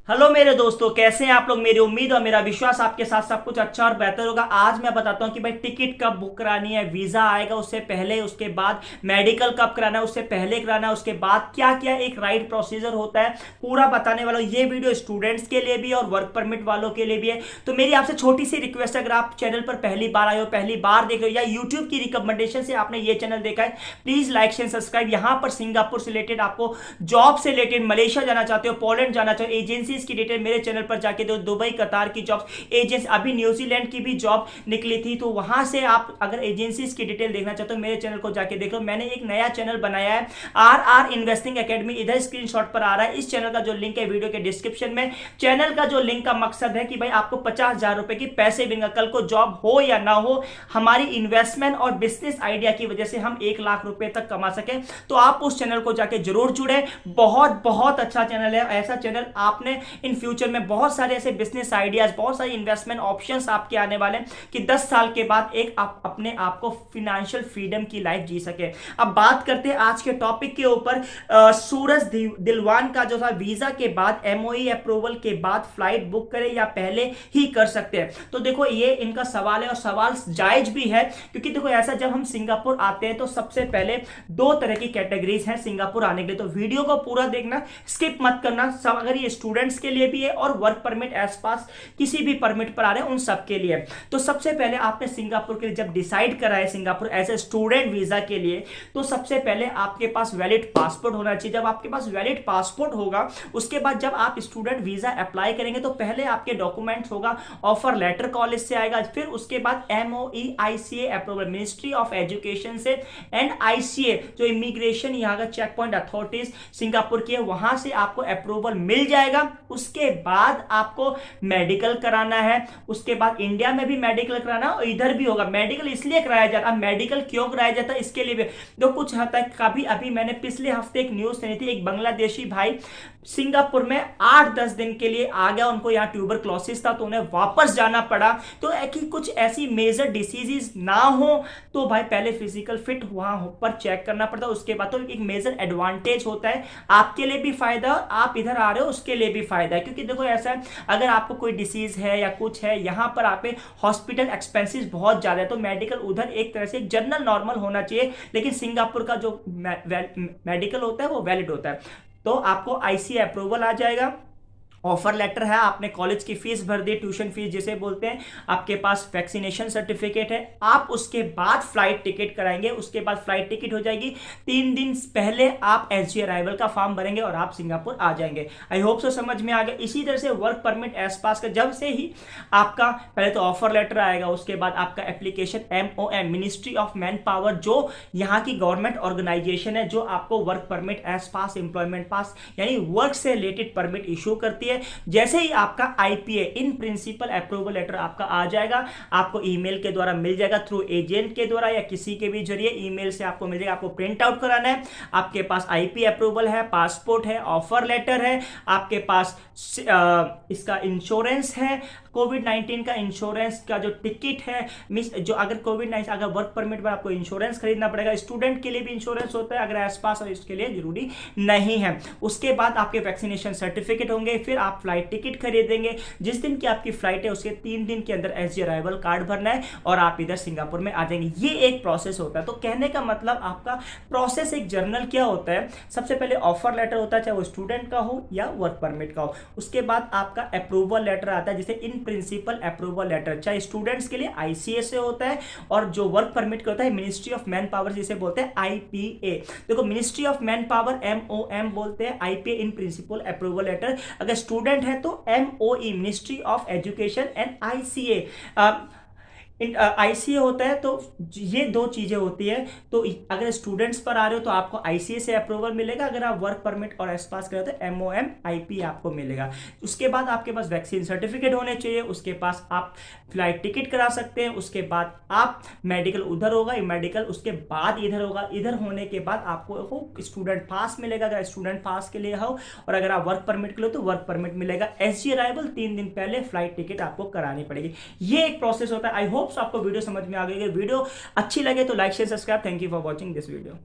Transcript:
Hello मेरे दोस्तों, कैसे हैं आप लोग। मेरी उम्मीद और मेरा विश्वास आपके साथ सब कुछ अच्छा और बेहतर होगा। आज मैं बताता हूं कि भाई टिकट कब बुक करानी है, वीजा आएगा उससे पहले, उसके बाद मेडिकल कब कराना है उससे पहले कराना है, उसके बाद क्या क्या एक राइट प्रोसीजर होता है, पूरा बताने वाला हूं। ये वीडियो स्टूडेंट्स के लिए भी और वर्क परमिट वालों के लिए भी है। तो मेरी आपसे छोटी सी रिक्वेस्ट है, अगर आप चैनल पर पहली बार आए हो, पहली बार देख रहे हो या यूट्यूब की रिकमेंडेशन से आपने ये चैनल देखा है, प्लीज लाइक शेयर सब्सक्राइब। यहाँ पर सिंगापुर से रिलेटेड, आपको जॉब से रिलेटेड, मलेशिया जाना चाहते हो, पोलैंड जाना चाहते हो, एजेंसी की डिटेल मेरे चैनल पर जाके दो। दुबई कतार की जॉब एजेंसी, अभी न्यूजीलैंड की भी जॉब निकली थी, तो वहां से आप अगर एजेंसीज की डिटेल देखना चाहते हो मेरे चैनल को जाके देख लो। मैंने एक नया चैनल बनाया है, आर आर इन्वेस्टिंग एकेडमी, इधर स्क्रीनशॉट पर आ रहा है। इस चैनल का जो लिंक है वीडियो के डिस्क्रिप्शन में। चैनल का जो लिंक का मकसद है कि भाई आपको 50,000 रुपए की पैसे मिलेंगे, कल को जॉब हो या ना हो, हमारी इन्वेस्टमेंट और बिजनेस आइडिया की वजह से हम 1 लाख रुपए तक कमा सके। तो आप उस चैनल को जाके जरूर जुड़े। बहुत बहुत अच्छा चैनल है। ऐसा चैनल आपने इन फ्यूचर में बहुत सारे ऐसे बिजनेस आइडियाज, बहुत सारे इन्वेस्टमेंट ऑप्शंस आपके आने वाले हैं कि 10 साल के बाद एक आप अपने आप को फिनेंशियल फ्रीडम की लाइफ जी सके। अब बात करते हैं आज के टॉपिक के ऊपर। सूरज दिलवान का जो था, वीजा के बाद एमओई अप्रूवल के बाद फ्लाइट बुक करें या पहले ही कर सकते हैं। तो देखो ये इनका सवाल है और सवाल जायज भी है, क्योंकि देखो ऐसा जब हम सिंगापुर आते हैं तो सबसे पहले 2 तरह की कैटेगरीज हैं सिंगापुर आने के लिए। तो वीडियो को पूरा देखना, स्किप मत करना। सब अगर ये स्टूडेंट्स के लिए भी है और वर्क परमिट एस पास किसी भी परमिट पर आ रहे हैं उन सब के लिए। तो सबसे पहले आपने सिंगापुर के लिए जब डिसाइड करा है Singapore as a student visa के लिए, तो सबसे पहले आपके पास वैलिड पासपोर्ट होना चाहिए। जब आपके पास वैलिड पासपोर्ट होगा, उसके बाद जब आप स्टूडेंट वीजा अप्लाई करेंगे तो पहले आपके डॉक्यूमेंट्स होगा, ऑफर लेटर कॉलेज से आएगा, फिर उसके बाद MoE ICA approval ministry of education से, एंड आईसीए जो इमिग्रेशन यहाँ का चेक पॉइंट अथॉरिटीज सिंगापुर की है, वहां से आपको अप्रूवल मिल जाएगा। उसके बाद आपको मेडिकल कराना है। उसके बाद इंडिया में भी मेडिकल कराना और इधर भी होगा। मेडिकल इसलिए कराया जाता है, मेडिकल क्यों कराया जाता है इसके लिए भी जो कुछ होता है। कभी अभी मैंने पिछले हफ्ते एक न्यूज सुनी थी, एक बांग्लादेशी भाई सिंगापुर में 8-10 दिन के लिए आ गया, उनको यहाँ ट्यूबरक्लोसिस था तो उन्हें वापस जाना पड़ा। तो कि कुछ ऐसी मेजर डिसीजेस ना हो तो भाई पहले फिजिकल फिट वहां पर चेक करना पड़ता है। उसके बाद तो एक मेजर एडवांटेज होता है, आपके लिए भी फायदा, आप इधर आ रहे हो उसके लिए भी फायदा है। क्योंकि देखो ऐसा है, अगर आपको कोई डिसीज है या कुछ है, यहाँ पर आप हॉस्पिटल एक्सपेंसेस बहुत ज्यादा है, तो मेडिकल उधर एक तरह से जनरल नॉर्मल होना चाहिए, लेकिन सिंगापुर का जो मेडिकल होता है वो वैलिड होता है। तो आपको आईसी अप्रूवल आ जाएगा, ऑफर लेटर है, आपने कॉलेज की फीस भर दी, ट्यूशन फीस जिसे बोलते हैं, आपके पास वैक्सीनेशन सर्टिफिकेट है, आप उसके बाद फ्लाइट टिकट कराएंगे। उसके बाद फ्लाइट टिकट हो जाएगी, 3 दिन पहले आप एसजी अराइवल का फॉर्म भरेंगे और आप सिंगापुर आ जाएंगे। आई होप सो समझ में आ गया। इसी तरह से वर्क परमिट एस पास का जब से ही आपका पहले तो ऑफर लेटर आएगा, उसके बाद आपका application MOM ministry of man power, जो यहाँ की गवर्नमेंट ऑर्गेनाइजेशन है जो आपको वर्क परमिट एस पास, एम्प्लॉयमेंट पास यानी वर्क से रिलेटेड परमिट इशू करती है। जैसे ही आपका IPA in principle approval letter आपका आ जाएगा, आपको ईमेल के द्वारा मिल जाएगा, थ्रू एजेंट के द्वारा या किसी के भी जरिए ईमेल से आपको मिल जाएगा। आपको प्रिंट आउट कराना है, आपके पास आईपी अप्रूवल है, पासपोर्ट है, ऑफर लेटर है, आपके पास इसका इंश्योरेंस है, कोविड-19 का इंश्योरेंस का जो टिकट है, जो अगर कोविड-19 अगर वर्क परमिट पर आपको इंश्योरेंस खरीदना पड़ेगा, स्टूडेंट के लिए भी इंश्योरेंस होता है, अगर आसपास और इसके लिए जरूरी नहीं है। उसके बाद आपके वैक्सीनेशन सर्टिफिकेट होंगे, फिर आप फ्लाइट टिकट खरीदेंगे। जिस दिन की आपकी फ्लाइट है उसके 3 दिन के अंदर एसजी अराइवल कार्ड भरना है और आप इधर सिंगापुर में आ जाएंगे। ये एक प्रोसेस होता है। तो कहने का मतलब आपका प्रोसेस एक जर्नल क्या होता है, सबसे पहले ऑफर लेटर होता है, चाहे वो स्टूडेंट का हो या वर्क परमिट का हो। उसके बाद आपका अप्रूवल लेटर आता है, जिसे इन प्रिंसिपल अप्रूवल लेटर, चाहे स्टूडेंट्स के लिए आईसीए से होता है, और जो वर्क परमिट का होता है मिनिस्ट्री ऑफ मैन पावर, जिसे बोलते हैं आईपीए। देखो ministry of manpower MOM बोलते हैं, IPA in principle approval letter. अगर स्टूडेंट है तो MOE ministry of education, and ICA ICA होता है। तो ये 2 चीजें होती है। तो अगर स्टूडेंट्स पर आ रहे हो तो आपको आईसीए से अप्रूवल मिलेगा, अगर आप वर्क परमिट और एस पास कर रहे हो तो एमओएम आईपी आपको मिलेगा। उसके बाद आपके पास वैक्सीन सर्टिफिकेट होने चाहिए, उसके पास आप फ्लाइट टिकट करा सकते हैं, उसके बाद आप मेडिकल उधर होगा, मेडिकल उसके बाद इधर होगा, इधर होने के बाद आपको स्टूडेंट पास मिलेगा अगर स्टूडेंट पास के लिए हो, और अगर आप वर्क परमिट के लिए तो वर्क परमिट मिलेगा। एसजी अराइवल 3 दिन पहले फ्लाइट टिकट आपको करानी पड़ेगी। ये एक प्रोसेस होता है। आई होप आपको वीडियो समझ में आ गई। अगर वीडियो अच्छी लगे तो like share subscribe. Thank you for watching this video.